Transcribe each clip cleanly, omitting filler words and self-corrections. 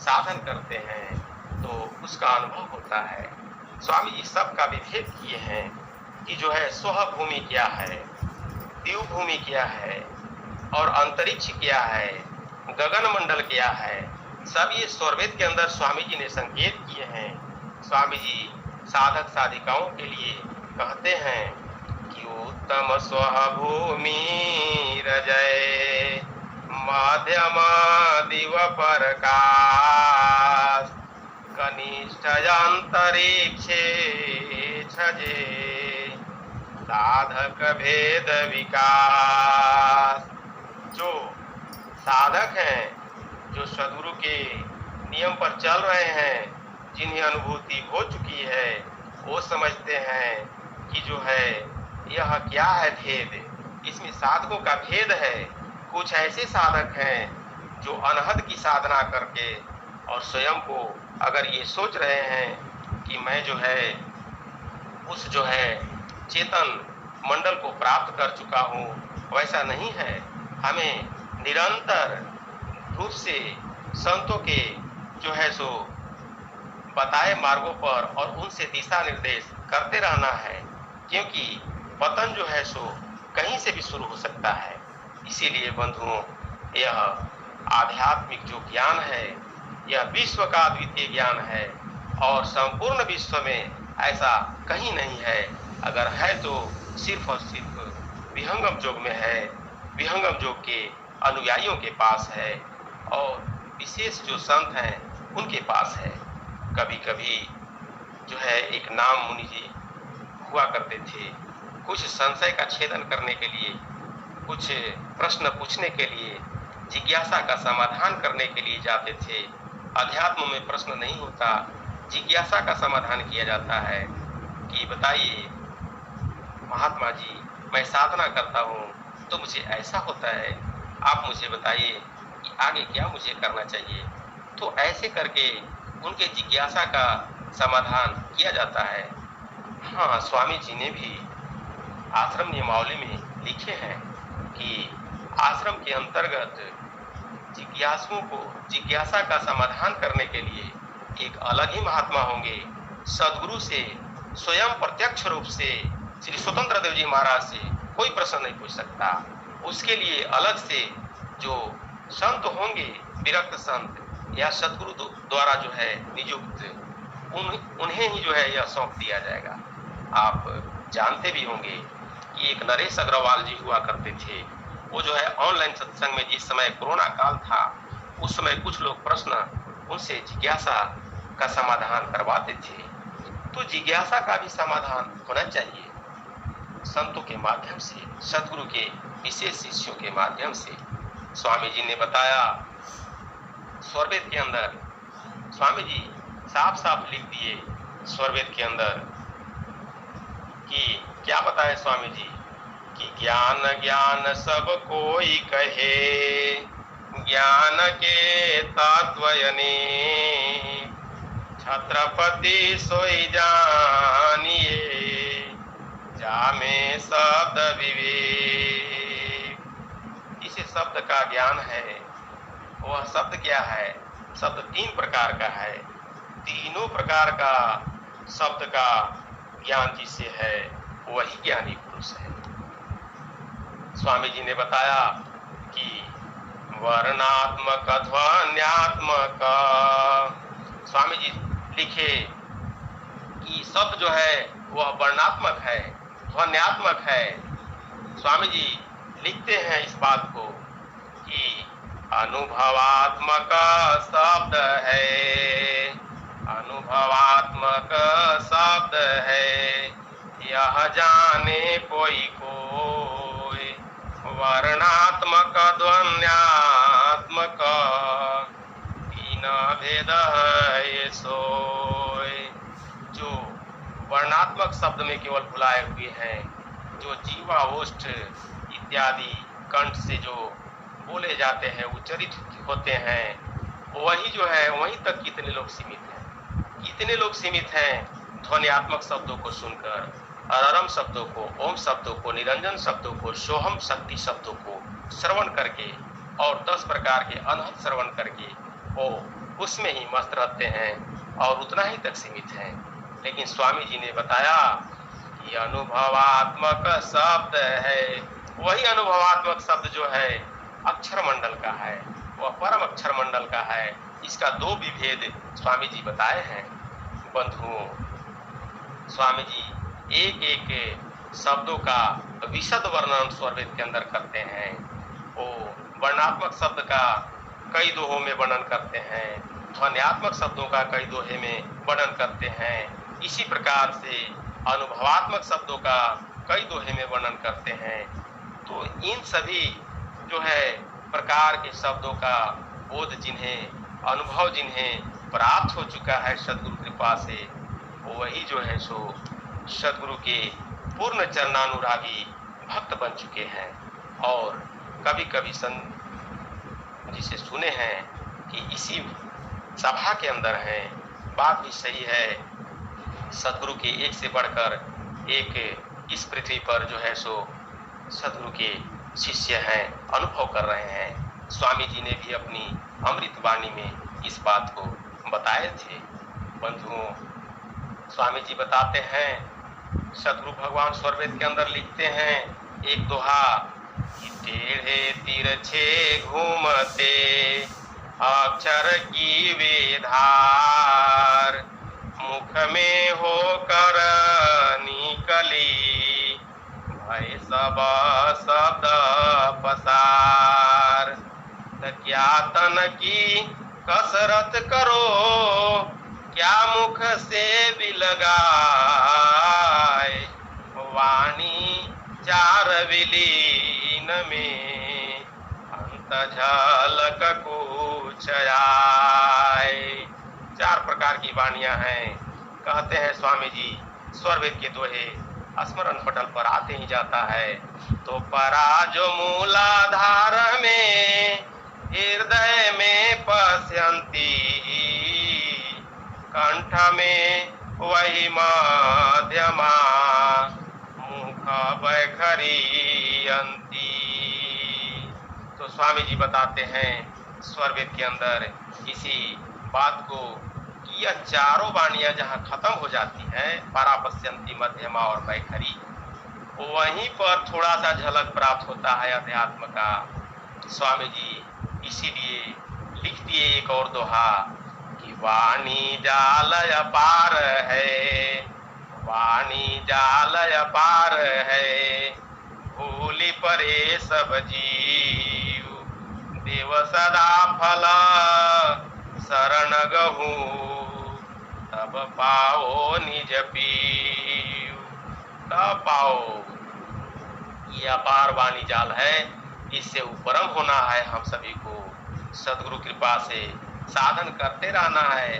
साधन करते हैं तो उसका अनुभव होता है। स्वामी जी सबका विभेद किए हैं कि जो है स्व भूमि क्या है, दिव्य भूमि क्या है और अंतरिक्ष क्या है, गगन मंडल क्या है, सब ये स्वरवेद के अंदर स्वामी जी ने संकेत किए हैं। स्वामी जी साधक साधिकाओं के लिए कहते हैं कि उत्तम स्वभूमि रजय माध्यम दिव प्रकाश कनिष्ठ अंतरिक्षे छजे साधक भेद विकास। जो साधक हैं, जो सद्गुरु के नियम पर चल रहे हैं, जिन्हें अनुभूति हो चुकी है, वो समझते हैं कि जो है यह क्या है भेद, इसमें साधकों का भेद है। कुछ ऐसे साधक हैं जो अनहद की साधना करके और स्वयं को अगर ये सोच रहे हैं कि मैं जो है उस जो है चेतन मंडल को प्राप्त कर चुका हूँ, वैसा नहीं है। हमें निरंतर रूप से संतों के जो है सो बताए मार्गों पर और उनसे दिशा निर्देश करते रहना है, क्योंकि पतन जो है सो कहीं से भी शुरू हो सकता है। इसीलिए बंधुओं, यह आध्यात्मिक जो ज्ञान है, यह विश्व का अद्वितीय ज्ञान है और संपूर्ण विश्व में ऐसा कहीं नहीं है। अगर है तो सिर्फ और सिर्फ विहंगम योग में है, विहंगम योग के अनुयायियों के पास है और विशेष जो संत हैं उनके पास है। कभी कभी जो है एक नाम मुनि जी हुआ करते थे, कुछ संशय का छेदन करने के लिए, कुछ प्रश्न पूछने के लिए, जिज्ञासा का समाधान करने के लिए जाते थे। अध्यात्म में प्रश्न नहीं होता, जिज्ञासा का समाधान किया जाता है कि बताइए महात्मा जी, मैं साधना करता हूँ तो मुझे ऐसा होता है, आप मुझे बताइए कि आगे क्या मुझे करना चाहिए। तो ऐसे करके उनके जिज्ञासा का समाधान किया जाता है। हाँ, स्वामी जी ने भी आश्रम नियमावली में लिखे हैं कि आश्रम के अंतर्गत जिज्ञासुओं को जिज्ञासा का समाधान करने के लिए एक अलग ही महात्मा होंगे। सद्गुरु से स्वयं प्रत्यक्ष रूप से श्री स्वतंत्र देव जी महाराज से कोई प्रश्न नहीं पूछ सकता। उसके लिए अलग से जो संत होंगे, विरक्त संत या सद्गुरु द्वारा जो है नियुक्त, उन्हें ही जो है यह सौंप दिया जाएगा। आप जानते भी होंगे कि एक नरेश अग्रवाल जी हुआ करते थे। वो जो है ऑनलाइन सत्संग में जिस समय कोरोना काल था, उस समय कुछ लोग प्रश्न उनसे जिज्ञासा का समाधान करवाते थे। तो जिज्ञासा का भी समाधान होना चाहिए संतों के माध्यम से, सद्गुरु के विशेष शिष्यों के माध्यम से। स्वामी जी ने बताया स्वरवेद के अंदर, स्वामी जी साफ साफ लिख दिए स्वरवेद के अंदर कि क्या बताए स्वामी जी कि ज्ञान ज्ञान सब कोई कहे, ज्ञान के तत्वयने छत्रपति सोई जानिए, जामे शब्द विवेक। इस शब्द का ज्ञान है। वह शब्द क्या है? शब्द तीन प्रकार का है। तीनों प्रकार का शब्द का ज्ञान जिसे है वही ज्ञानी पुरुष है। स्वामी जी ने बताया कि वर्णात्मक ध्वन्यात्मक, स्वामी जी लिखे कि शब्द जो है वह वर्णात्मक है, ध्वन्यात्मक है। स्वामी जी लिखते हैं इस बात को कि अनुभवात्मक शब्द है, अनुभवात्मक शब्द है, यह जाने कोई कोई, वर्णात्मक ध्वन्यात्मक तीन भेद है सोय। जो वर्णात्मक शब्द में केवल भुलाए हुए हैं, जो जीवा ओष्ठ इत्यादि कंठ से जो बोले जाते हैं, उच्चरित होते हैं, वही जो है वहीं तक कितने लोग सीमित हैं। कितने लोग सीमित हैं ध्वन्यात्मक शब्दों को सुनकर, अररम शब्दों को, ओम शब्दों को, निरंजन शब्दों को, सोहम शक्ति शब्दों को श्रवण करके और 10 प्रकार के अनहद श्रवण करके वो उसमें ही मस्त रहते हैं और उतना ही तक सीमित हैं। लेकिन स्वामी जी ने बताया कि अनुभवात्मक शब्द है, वही अनुभवात्मक शब्द जो है अक्षर मंडल का है, वह परम अक्षर मंडल का है। इसका दो विभेद स्वामी जी बताए हैं। बंधुओं, स्वामी जी एक एक शब्दों का विशद वर्णन स्वरवेद के अंदर करते हैं। वो वर्णात्मक शब्द का कई दोहों में वर्णन करते हैं, ध्वन्यात्मक शब्दों का कई दोहे में वर्णन करते हैं। इसी प्रकार से अनुभवात्मक शब्दों का कई दोहे में वर्णन करते हैं। तो इन सभी जो है प्रकार के शब्दों का बोध जिन्हें, अनुभव जिन्हें प्राप्त हो चुका है सदगुरु कृपा से, वही जो है सो सदगुरु के पूर्ण चरणानुरागी भक्त बन चुके हैं। और कभी कभी संत जिसे सुने हैं कि इसी सभा के अंदर हैं, बात भी सही है, सदगुरु के एक से बढ़कर एक इस पृथ्वी पर जो है सो सदगुरु के शिष्य हैं, अनुभव कर रहे हैं। स्वामी जी ने भी अपनी अमृत वाणी में इस बात को बताए थे। बंधुओं, स्वामी जी बताते हैं, सदगुरु भगवान स्वरवेद के अंदर लिखते हैं एक दोहा कि टेढ़े तिरछे घूमते अक्षर की वे धार, मुख में होकर निकली भय सब शब्द पसार। क्या तन की कसरत करो, क्या मुख से भी लगाए, वाणी चार विलीन में अंत झलक कुछ आए। चार प्रकार की वाणियां हैं, कहते हैं स्वामी जी। स्वरवेद के दोहे स्मरण पटल पर आते ही जाता है। तो परा जो मूलाधार में हृदय में पश्यंती, कंठ में वही मध्यमा मुख बैखरी अंती। तो स्वामी जी बताते हैं स्वरवेद के अंदर इसी बात को कि यह चारों वाणियां जहां खत्म हो जाती हैं, परापश्यंती, मध्यमा और बैखरी, वहीं पर थोड़ा सा झलक प्राप्त होता है अध्यात्म का। स्वामी जी इसीलिए लिख दिए एक और दोहा कि वाणी जाल अपार है, वाणी जाल अपार है, भूलि परे सब जीव, देव सदा फल शरण गहू, तब पाओ निज पीव। तब पाओ, ये अपार वाणी जाल है, इससे उपरम होना है। हम सभी को सदगुरु कृपा से साधन करते रहना है,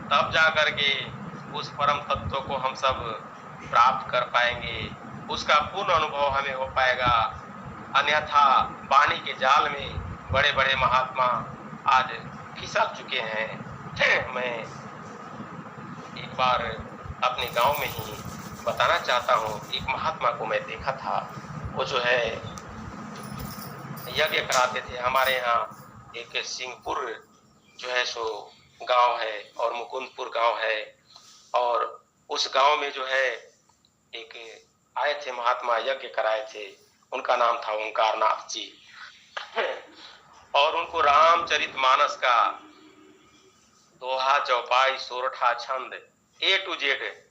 तब जाकर के उस परम तत्व को हम सब प्राप्त कर पाएंगे, उसका पूर्ण अनुभव हमें हो पाएगा। अन्यथा वाणी के जाल में बड़े बड़े महात्मा आज फिसल चुके हैं। मैं एक बार अपने गांव में ही बताना चाहता हूँ, एक महात्मा को मैं देखा था। वो जो है यज्ञ कराते थे। हमारे यहाँ एक सिंहपुर जो है सो गांव है और मुकुंदपुर गांव है, और उस गांव में जो है एक आए थे महात्मा, यज्ञ कराए थे। उनका नाम था ओंकारनाथ जी। और उनको रामचरितमानस का दोहा, चौपाई, सोरठा, छंद A to Z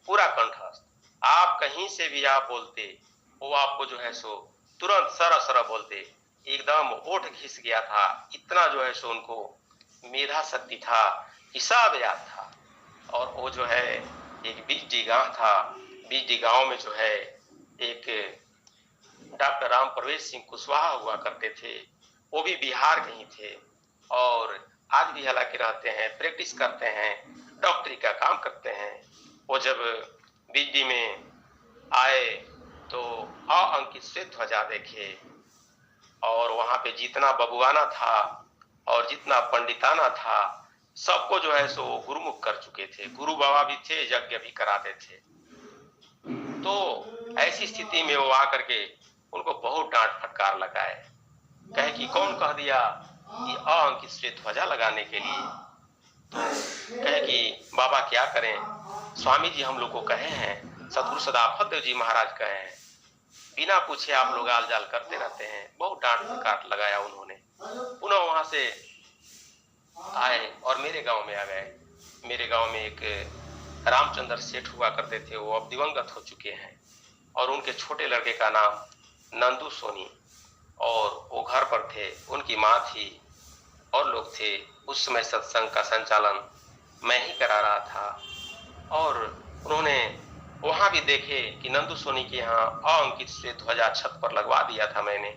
पूरा कंठस्थ। आप कहीं से भी आप बोलते, वो आपको जो है सो तुरंत सर बोलते, एकदम ओठ घिस गया था। इतना जो है सो उनको मेधा शक्ति था, हिसाब याद था। और वो जो है एक बीजडी गांव था, बीजडी गांव में जो है एक डॉक्टर राम प्रवेश सिंह कुशवाहा हुआ करते थे। वो भी बिहार के ही थे और आज भी हालांकि रहते हैं, प्रैक्टिस करते हैं, डॉक्टरी का काम करते हैं। वो जब बीजडी में आए तो अंकित से ध्वजा देखे, और वहां पे जितना बबुआना था और जितना पंडिताना था, सबको जो है सो गुरुमुख कर चुके थे। गुरु बाबा भी थे, यज्ञ भी कराते थे। तो ऐसी स्थिति में वो आकर के उनको बहुत डांट फटकार लगाए, कहे कि कौन कह दिया कि अंकित से ध्वजा लगाने के लिए। तो कहे कि बाबा क्या करें, स्वामी जी हम लोग को कहे हैं, सदगुरु सदाफत देव जी महाराज कहे हैं, बिना पूछे आप लोग आल जाल करते रहते हैं। बहुत डांट फटकार लगाया उन्होंने। पुनः वहां से आए और मेरे गांव में आ गए। मेरे गांव में एक रामचंद्र सेठ हुआ करते थे, वो अब दिवंगत हो चुके हैं, और उनके छोटे लड़के का नाम नंदू सोनी, और वो घर पर थे, उनकी माँ थी और लोग थे। उस समय सत्संग का संचालन मैं ही करा रहा था, और उन्होंने वहां भी देखे कि नंदू सोनी के यहाँ अअंकित से ध्वजा छत पर लगवा दिया था मैंने।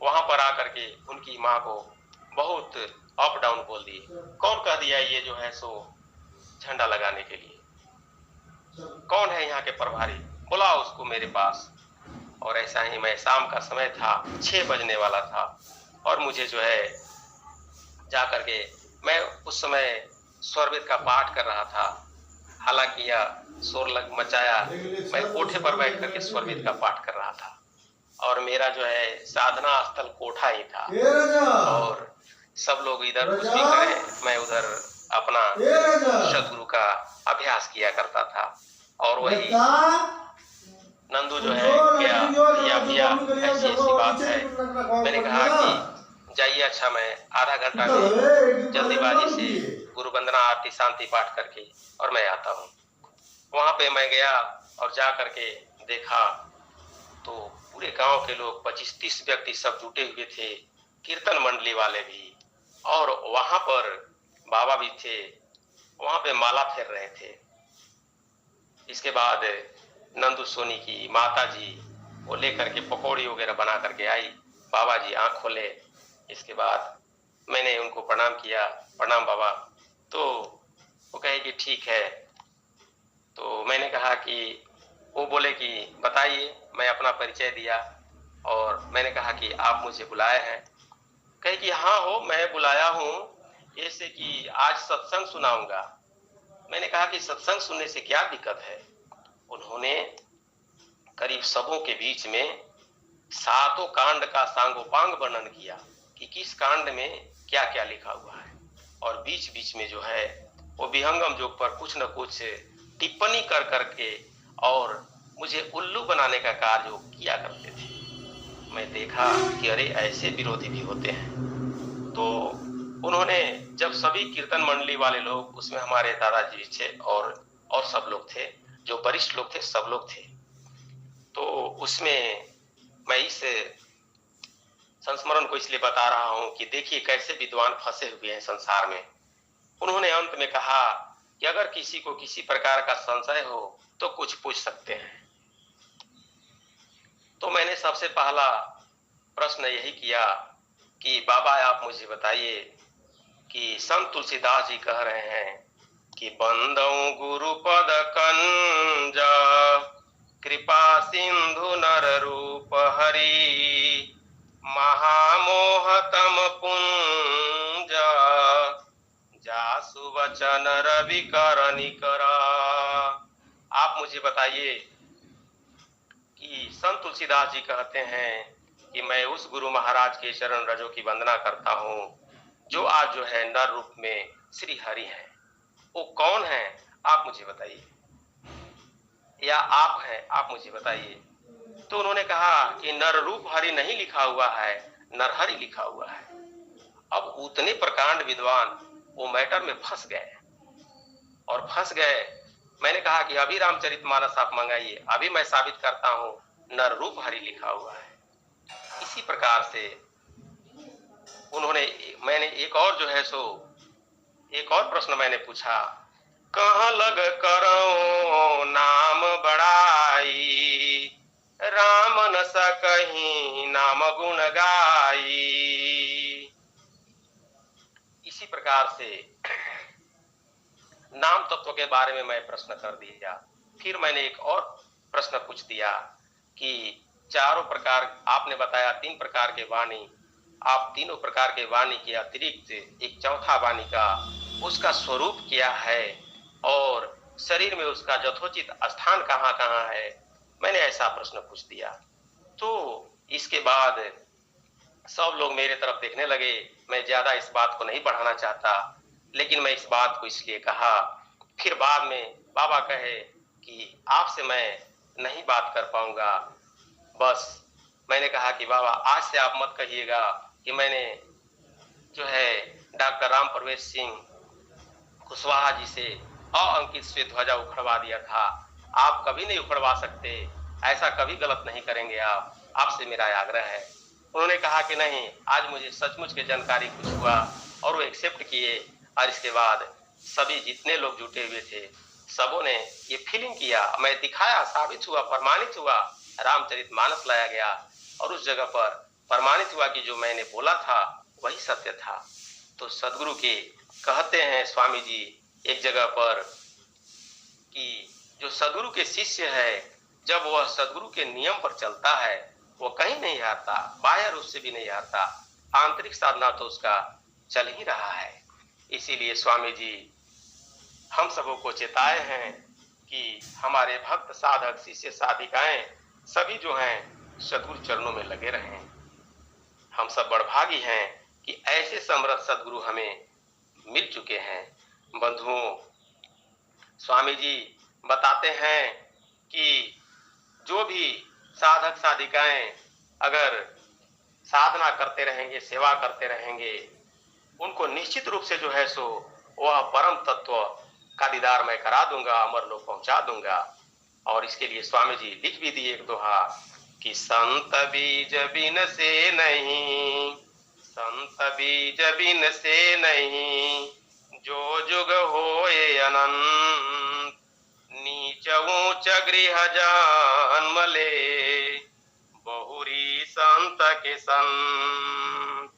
वहां पर आकर के उनकी माँ को बहुत अप डाउन बोल दिए। कौन कह दिया ये जो है सो झंडा लगाने के लिए? कौन है यहाँ के प्रभारी? बुलाओ उसको मेरे पास। और ऐसा ही मैं, शाम का समय था, 6 बजने वाला था, और मुझे जो है जा करके, मैं उस समय स्वरवेद का पाठ कर रहा था। हालांकि यह शोर लग मचाया, मैं कोठे पर बैठ करके स्वरवेद का पाठ कर रहा था, और मेरा जो है साधना स्थल कोठा ही था, और सब लोग इधर कुछ भी करें, मैं उधर अपना सदगुरु का अभ्यास किया करता था। और वही नंदू जो है क्या, भैया ऐसी ऐसी बात है। मैंने कहा कि जाइए, अच्छा मैं आधा घंटा में जल्दीबाजी से गुरु वंदना आरती शांति पाठ करके और मैं आता हूँ। वहां पे मैं गया और जा करके देखा तो पूरे गांव के लोग 25-30 व्यक्ति सब जुटे हुए थे, कीर्तन मंडली वाले भी, और वहां पर बाबा भी थे, वहां पे माला फेर रहे थे। इसके बाद नंदू सोनी की माता जी वो लेकर के पकौड़ी वगैरह बना करके आई। बाबा जी आंख खोले। इसके बाद मैंने उनको प्रणाम किया, प्रणाम बाबा। तो वो कहे कि ठीक है। तो मैंने कहा कि, वो बोले कि बताइए। मैं अपना परिचय दिया और मैंने कहा कि आप मुझे बुलाए हैं। कहे कि हाँ हो, मैं बुलाया हूँ ऐसे कि आज सत्संग सुनाऊंगा। मैंने कहा कि सत्संग सुनने से क्या दिक्कत है? उन्होंने करीब सबों के बीच में 7 कांड का सांगोपांग वर्णन किया कि किस कांड में क्या क्या लिखा हुआ है, और बीच बीच में जो है वो विहंगम योग पर कुछ न कुछ टिप्पणी कर करके और मुझे उल्लू बनाने का कार्य वो किया करते थे। मैं देखा कि अरे ऐसे विरोधी भी होते हैं। तो उन्होंने, जब सभी कीर्तन मंडली वाले लोग, उसमें हमारे दादाजी थे और सब लोग थे, जो वरिष्ठ लोग थे सब लोग थे, तो उसमें मैं इस संस्मरण को इसलिए बता रहा हूं कि देखिए कैसे विद्वान फंसे हुए हैं संसार में। उन्होंने अंत में कहा कि अगर किसी को किसी प्रकार का संशय हो तो कुछ पूछ सकते हैं। तो मैंने सबसे पहला प्रश्न यही किया कि बाबा आप मुझे बताइए कि संत तुलसीदास जी कह रहे हैं कि बंदऊ गुरु पद कंज, कृपा सिंधु नर रूप हरि, महामोह तम पुंज, जासु वचन रवि कर निकरा। आप मुझे बताइए कि संत तुलसीदास जी कहते हैं कि मैं उस गुरु महाराज के चरण रजों की वंदना करता हूँ जो आज जो है नर रूप में श्री हरि हैं। वो कौन है आप मुझे बताइए, या आप हैं आप मुझे बताइए। तो उन्होंने कहा कि नर रूप हरि नहीं लिखा हुआ है, नरहरि लिखा हुआ है। अब उतने प्रकांड विद्वान वो मैटर में फंस गए और फंस गए। मैंने कहा कि अभी रामचरितमानस आप मंगाइए, अभी मैं साबित करता हूं नर रूप हरि लिखा हुआ है। इसी प्रकार से मैंने एक और जो है सो एक और प्रश्न मैंने पूछा, कहाँ लग करो नाम बड़ाई, राम न सकहीं नाम गुण गाई। इसी प्रकार से नाम तत्व के बारे में मैं प्रश्न कर दिया। फिर मैंने एक और प्रश्न पूछ दिया कि चारों प्रकार आपने बताया, 3 प्रकार के वाणी, आप तीनों प्रकार के वाणी के अतिरिक्त एक चौथा वाणी का उसका स्वरूप क्या है और शरीर में उसका यथोचित स्थान कहाँ कहाँ है, मैंने ऐसा प्रश्न पूछ दिया। तो इसके बाद सब लोग मेरे तरफ देखने लगे। मैं ज्यादा इस बात को नहीं बढ़ाना चाहता। लेकिन मैं इस बात को इसलिए कहा, फिर बाद में बाबा कहे कि आपसे मैं नहीं बात कर पाऊंगा। बस मैंने कहा कि बाबा आज से आप मत कहिएगा कि मैंने जो है डॉक्टर राम प्रवेश सिंह कुशवाहा जी से अंकित से ध्वजा उखड़वा दिया था। आप कभी नहीं उखड़वा सकते, ऐसा कभी गलत नहीं करेंगे आप, आपसे मेरा आग्रह है। उन्होंने कहा कि नहीं, आज मुझे सचमुच की जानकारी कुछ हुआ और वो एक्सेप्ट किए। और इसके बाद सभी जितने लोग जुटे हुए थे सबों ने ये फीलिंग किया, मैं दिखाया, साबित हुआ, प्रमाणित हुआ, रामचरितमानस लाया गया और उस जगह पर प्रमाणित हुआ कि जो मैंने बोला था वही सत्य था। तो सदगुरु के कहते हैं स्वामी जी एक जगह पर कि जो सदगुरु के शिष्य है, जब वह सदगुरु के नियम पर चलता है वो कहीं नहीं हारता, बाहर उससे भी नहीं हारता, आंतरिक साधना तो उसका चल ही रहा है। इसीलिए स्वामी जी हम सबों को चेताए हैं कि हमारे भक्त साधक शिष्य साधिकाएं सभी जो हैं सदगुरु चरणों में लगे रहें। हम सब बड़भागी हैं कि ऐसे समर्थ सदगुरु हमें मिल चुके हैं। बंधुओं, स्वामी जी बताते हैं कि जो भी साधक साधिकाएं अगर साधना करते रहेंगे, सेवा करते रहेंगे, उनको निश्चित रूप से जो है सो वह परम तत्व का दीदार मैं करा दूंगा, अमर लोक पहुंचा दूंगा। और इसके लिए स्वामी जी लिख भी दिए एक दोहा कि संत बीज बिन से नहीं, संत बीज बिन से नहीं, जो जुग होए अनंत, नीच ऊंच गृह जन्म ले, बहुरी संत के संत।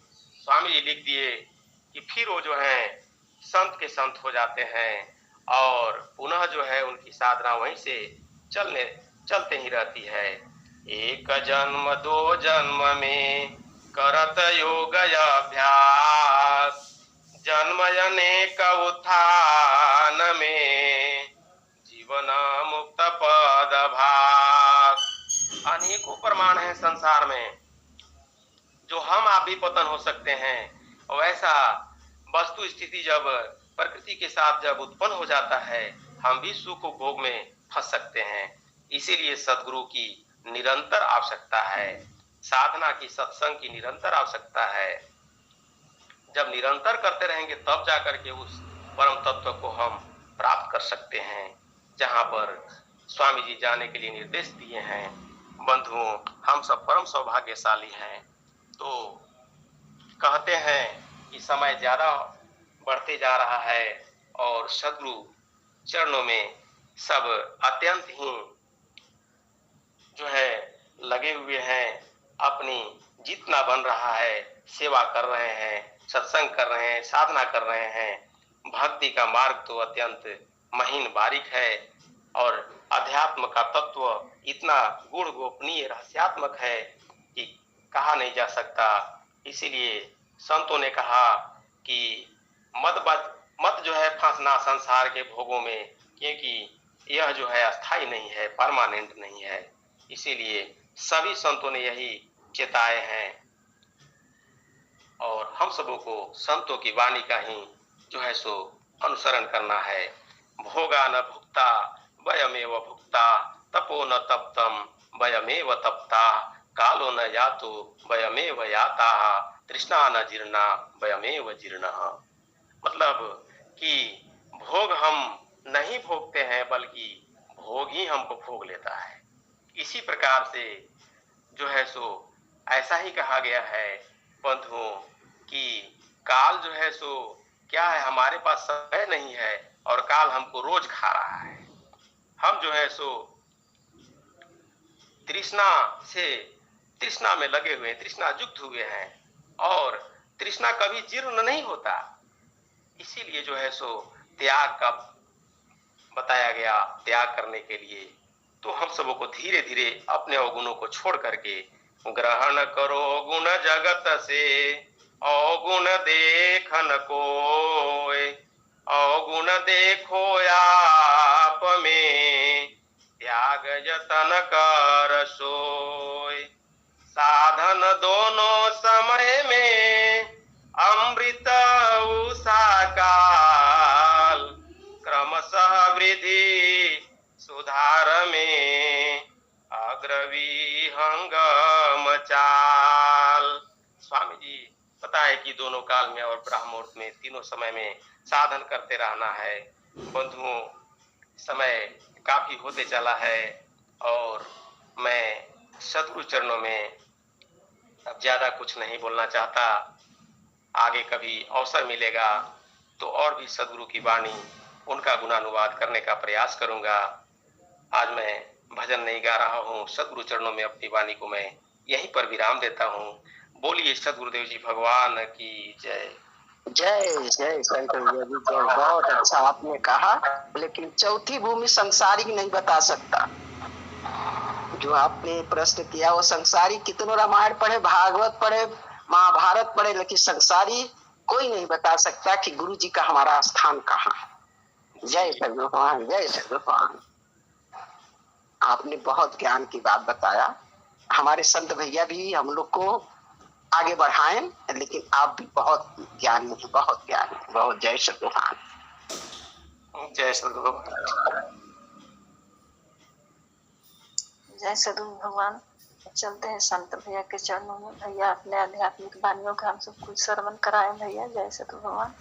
स्वामी जी लिख दिए कि फिर वो जो है संत के संत हो जाते हैं और पुनः जो है उनकी साधना वहीं से चलते ही रहती है। एक जन्म दो जन्म में करत योग अभ्यास, जन्म अनेक उत्थान में, जीवन मुक्त पद भास। अनेकों प्रमाण है संसार में जो हम आप भी पतन हो सकते हैं, और ऐसा वस्तु स्थिति जब प्रकृति के साथ जब उत्पन्न हो जाता है हम भी सुख भोग में फंस सकते हैं। इसीलिए सदगुरु की निरंतर आवश्यकता है, साधना की, सत्संग की निरंतर आवश्यकता है। जब निरंतर करते रहेंगे तब जाकर के उस परम तत्व को हम प्राप्त कर सकते हैं जहां पर स्वामी जी जाने के लिए निर्देश दिए हैं। बंधुओं, हम सब परम सौभाग्यशाली हैं। तो कहते हैं कि समय ज्यादा बढ़ते जा रहा है और सदगुरु चरणों में सब अत्यंत ही जो है लगे हुए हैं, अपनी जितना बन रहा है सेवा कर रहे हैं, सत्संग कर रहे हैं, साधना कर रहे हैं। भक्ति का मार्ग तो अत्यंत महीन बारीक है और अध्यात्म का तत्व इतना गूढ़ गोपनीय रहस्यात्मक है कि कहा नहीं जा सकता। इसीलिए संतों ने कहा कि मत जो है फंसना संसार के भोगों में, क्योंकि यह जो है अस्थाई नहीं है, परमानेंट नहीं है। इसीलिए सभी संतों ने यही चेताए हैं और हम सबों को संतों की वाणी का ही जो है सो अनुसरण करना है। भोगा न भुक्ता वयमेव भुक्ता, तपो न तप्तम वयमेव तप्ता, कालो न यातो वयमेव याता, तृष्णा न जीर्णा वयमेव जीर्णः। मतलब कि भोग हम नहीं भोगते हैं बल्कि भोग ही हमको भोग लेता है। इसी प्रकार से जो है सो ऐसा ही कहा गया है बंधुओं कि काल जो है सो क्या है, हमारे पास समय नहीं है और काल हमको रोज खा रहा है। हम जो है सो तृष्णा में लगे हुए, तृष्णा युक्त हुए हैं और तृष्णा कभी जीर्ण नहीं होता। इसीलिए जो है सो त्याग का बताया गया, त्याग करने के लिए। तो हम सबों को धीरे धीरे अपने अवगुणों को छोड़ करके ग्रहण करो गुण जगत से, अवगुण देखन कोय, अवगुण देखो आप में, त्याग जतन कर सोय। साधन दोनों समय में अमृत उषा का, है कि दोनों काल में और ब्रह्म मुहूर्त में तीनों समय में साधन करते रहना है। बंधुओं, समय काफी होते चला है और मैं सद्गुरु चरणों में अब ज्यादा कुछ नहीं बोलना चाहता। आगे कभी अवसर मिलेगा तो और भी सद्गुरु की वाणी, उनका गुणानुवाद करने का प्रयास करूंगा। आज मैं भजन नहीं गा रहा हूँ, सद्गुरु चरणों में अपनी वाणी को मैं यहीं पर विराम देता हूँ। बोलिए सद्गुरुदेव जी भगवान की जय। जय जय शंकर भैया जी जय। बहुत अच्छा आपने कहा, लेकिन चौथी भूमि संसारिक नहीं बता सकता। जो आपने प्रश्न किया वो संसारी कितनों रामायण पढ़े, भागवत पढ़े, महाभारत पढ़े, लेकिन संसारी कोई नहीं बता सकता कि गुरु जी का हमारा स्थान कहाँ है। जय सद्गुरु भगवान, जय सद्गुरु भगवान। आपने बहुत ज्ञान की बात बताया। हमारे संत भैया भी हम लोग को आगे बढ़ाएं, लेकिन आप भी बहुत ज्ञानी हैं, बहुत ज्ञानी, बहुत। जय सद्गुरु भगवान, जय सद्गुरु भगवान। जय सद्गुरु भगवान। चलते हैं संत भैया के चरणों में। भैया अपने आध्यात्मिक वाणियों का हम सब कुछ श्रवण कराएं। भैया जय सद्गुरु भगवान।